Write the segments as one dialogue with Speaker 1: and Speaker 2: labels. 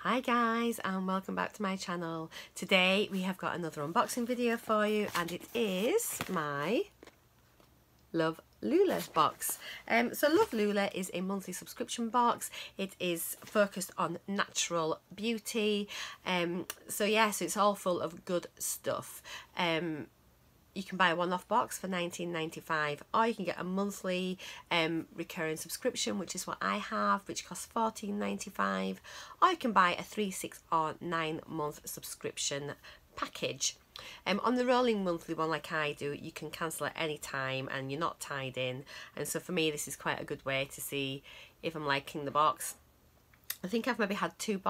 Speaker 1: Hi guys, and welcome back to my channel. Today we have got another unboxing video for you, and it is my Love Lula box. So Love Lula is a monthly subscription box. It is focused on natural beauty. So it's all full of good stuff. You can buy a one-off box for $19.95, or you can get a monthly recurring subscription, which is what I have, which costs $14.95, or you can buy a 3, 6 or 9 month subscription package. On the rolling monthly one, like I do, you can cancel at any time and you're not tied in, and so for me this is quite a good way to see if I'm liking the box. I think I've maybe had 1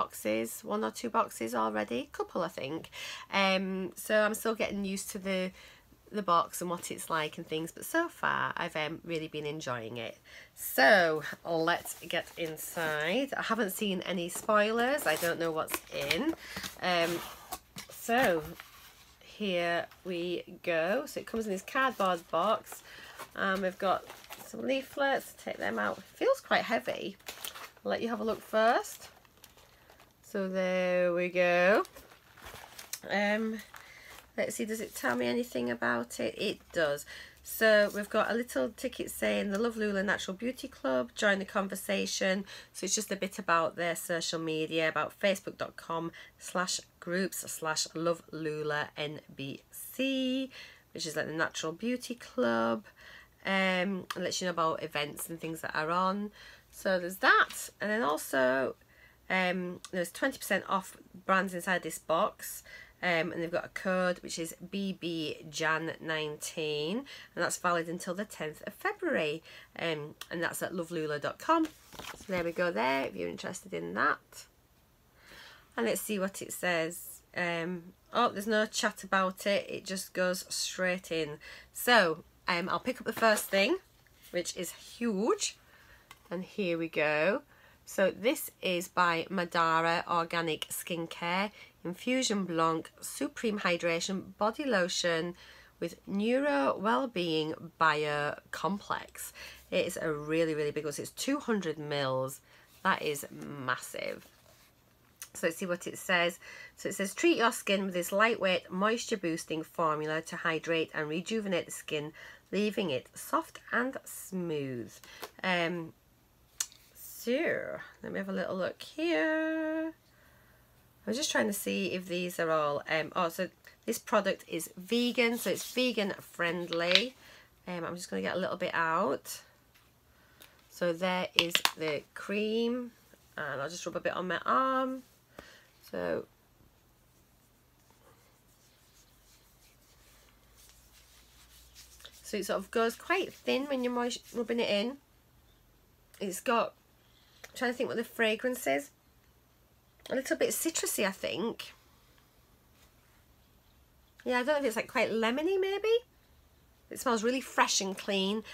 Speaker 1: or 2 boxes already, couple I think, so I'm still getting used to the box and what it's like and things, but so far I've really been enjoying it. So let's get inside. I haven't seen any spoilers, I don't know what's in. So here we go. So it comes in this cardboard box. We've got some leaflets. Take them out. It feels quite heavy. I'll let you have a look first. So there we go. Let's see, does it tell me anything about it? It does. So we've got a little ticket saying the Love Lula Natural Beauty Club, join the conversation. So it's just a bit about their social media, about facebook.com/groups/Love Lula NBC, which is like the Natural Beauty Club. It lets you know about events and things that are on. So there's that. And then also there's 20% off brands inside this box. And they've got a code which is BBJAN19, and that's valid until the 10th of February, and that's at lovelula.com. So there we go there, if you're interested in that. And let's see what it says. Oh, there's no chat about it, it just goes straight in. So I'll pick up the first thing, which is huge, and here we go. So this is by Madara Organic Skincare Infusion Blanc Supreme Hydration Body Lotion with Neuro Wellbeing Bio Complex. It is a really big one. So it's 200 mils. That is massive. So let's see what it says. So it says, treat your skin with this lightweight moisture boosting formula to hydrate and rejuvenate the skin, leaving it soft and smooth. So let me have a little look here. I was just trying to see if these are all oh, so this product is vegan, so it's vegan friendly. I'm just going to get a little bit out. So there is the cream, and I'll just rub a bit on my arm. So it sort of goes quite thin when you're rubbing it in. It's got, I'm trying to think what the fragrance is. A little bit citrusy, I think. Yeah, I don't know if it's like quite lemony maybe. It smells really fresh and clean.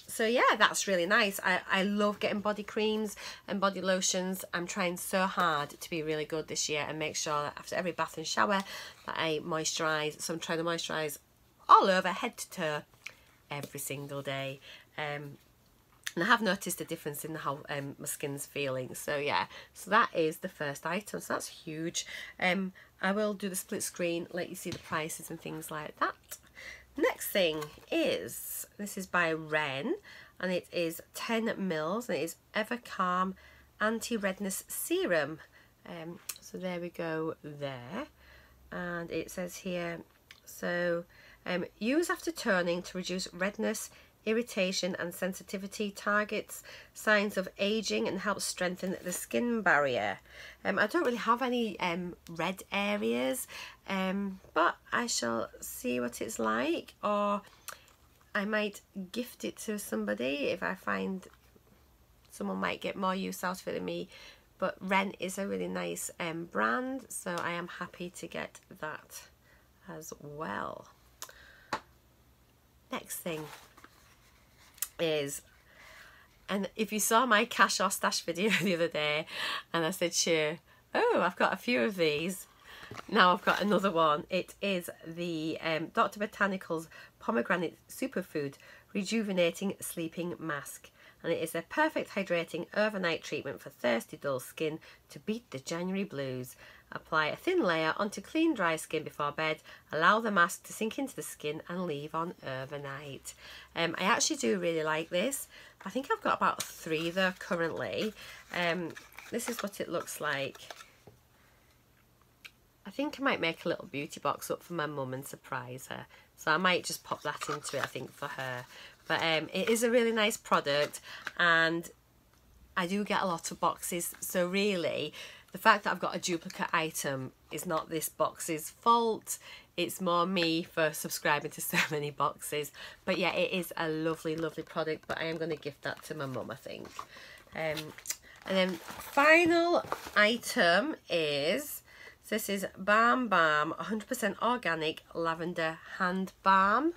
Speaker 1: So yeah, that's really nice. I love getting body creams and body lotions. I'm trying so hard to be really good this year and make sure that after every bath and shower that I moisturise. So I'm trying to moisturise all over, head to toe, every single day. And I have noticed a difference in how my skin's feeling. So yeah, so that is the first item. So that's huge. I will do the split screen, let you see the prices and things like that. Next thing is, this is by Ren, and it is 10 mils, and it is Ever Calm Anti-Redness Serum. So there we go there. And it says here, so use after toning to reduce redness, irritation and sensitivity, targets signs of aging and helps strengthen the skin barrier. I don't really have any red areas, but I shall see what it's like, or I might gift it to somebody if I find someone might get more use out of it than me. But Ren is a really nice brand, so I am happy to get that as well. Next thing is, and if you saw my cash or stash video the other day, and I said, sure, oh, I've got a few of these, now I've got another one. It is the Dr. Botanicals Pomegranate Superfood Rejuvenating Sleeping Mask, and it is a perfect hydrating overnight treatment for thirsty, dull skin to beat the January blues. Apply a thin layer onto clean, dry skin before bed. Allow the mask to sink into the skin and leave on overnight. I actually do really like this. I think I've got about 3 there currently. This is what it looks like. I think I might make a little beauty box up for my mum and surprise her. So I might just pop that into it, I think, for her. But it is a really nice product, and I do get a lot of boxes. So really, the fact that I've got a duplicate item is not this box's fault. It's more me for subscribing to so many boxes. But yeah, it is a lovely, lovely product. But I am going to gift that to my mum, I think. And then final item is... this is Balm 100% organic lavender hand balm.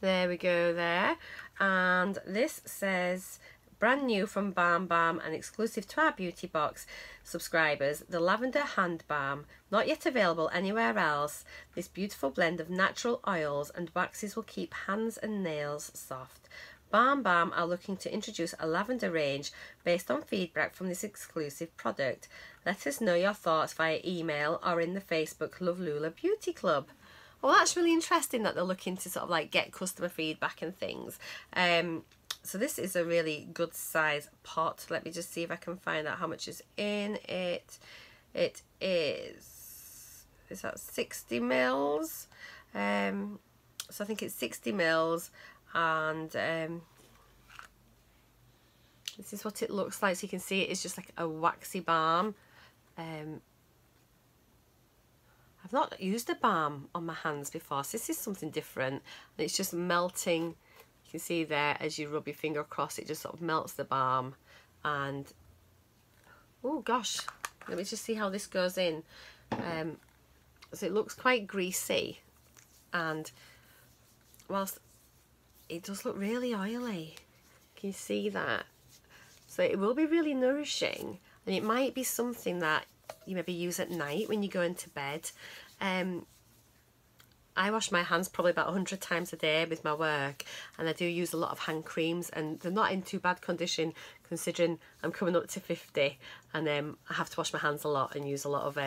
Speaker 1: There we go there. And this says brand new from Balm and exclusive to our beauty box subscribers, the lavender hand balm, not yet available anywhere else. This beautiful blend of natural oils and waxes will keep hands and nails soft. Balm are looking to introduce a lavender range based on feedback from this exclusive product. Let us know your thoughts via email or in the Facebook Love Lula Beauty Club. Well, that's really interesting that they're looking to sort of like get customer feedback and things. So this is a really good size pot. Let me just see if I can find out how much is in it. It is that 60 mils? So I think it's 60 mils. And this is what it looks like. So you can see it is just like a waxy balm. I've not used a balm on my hands before, so this is something different. And it's just melting. You can see there as you rub your finger across, it just sort of melts the balm. And oh gosh, let me just see how this goes in. So it looks quite greasy, and whilst it does look really oily. Can you see that? So it will be really nourishing, and it might be something that you maybe use at night when you go into bed. I wash my hands probably about 100 times a day with my work, and I do use a lot of hand creams, and they're not in too bad condition considering I'm coming up to 50, and I have to wash my hands a lot and use a lot of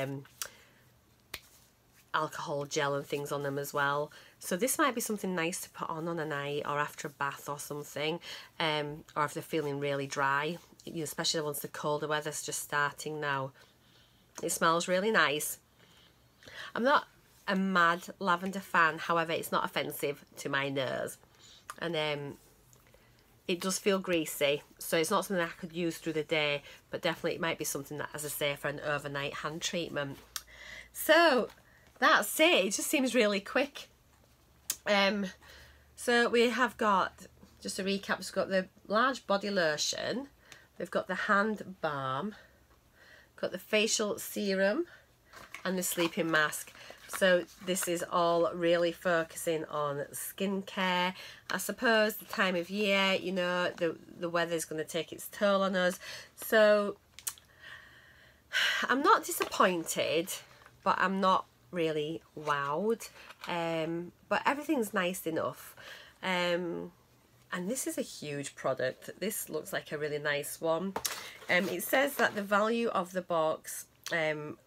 Speaker 1: alcohol gel and things on them as well. So this might be something nice to put on a night or after a bath or something, or if they're feeling really dry, you know, especially once the colder weather's just starting now. It smells really nice. I'm not a mad lavender fan, however it's not offensive to my nose, and it does feel greasy, so it's not something I could use through the day, but definitely it might be something that, as I say, for an overnight hand treatment. So that's it. It just seems really quick. So we have got, just to recap, we've got the large body lotion, we've got the hand balm, got the facial serum, and the sleeping mask. So this is all really focusing on skincare. I suppose the time of year, you know, the weather's going to take its toll on us. So I'm not disappointed, but I'm not really wowed. But everything's nice enough. And this is a huge product. This looks like a really nice one. It says that the value of the box,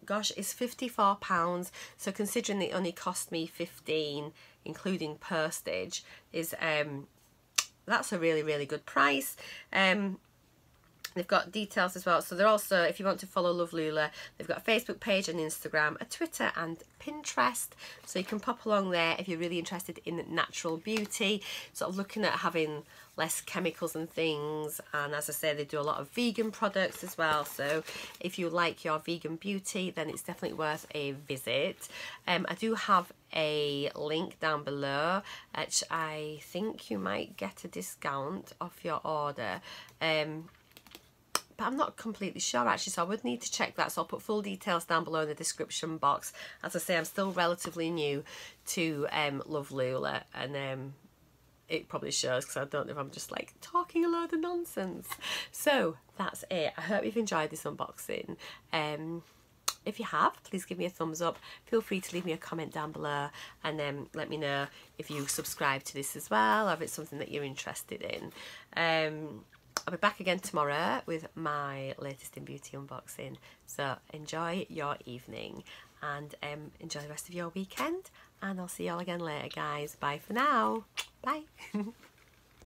Speaker 1: gosh, is £54. So considering it only cost me 15, including postage, is that's a really, really good price. They've got details as well. So they're also, if you want to follow Love Lula, they've got a Facebook page and Instagram, a Twitter and Pinterest. So you can pop along there if you're really interested in natural beauty, sort of looking at having less chemicals and things. And as I say, they do a lot of vegan products as well. So if you like your vegan beauty, then it's definitely worth a visit. I do have a link down below, which I think you might get a discount off your order. But I'm not completely sure actually, so I would need to check that. So I'll put full details down below in the description box. As I say, I'm still relatively new to Love Lula, and it probably shows because I don't know if I'm just like talking a load of nonsense. So that's it. I hope you've enjoyed this unboxing. If you have, please give me a thumbs up. Feel free to leave me a comment down below, and then let me know if you subscribe to this as well, or if it's something that you're interested in. I'll be back again tomorrow with my latest in beauty unboxing. So enjoy your evening, and enjoy the rest of your weekend, and I'll see you all again later, guys. Bye for now. Bye.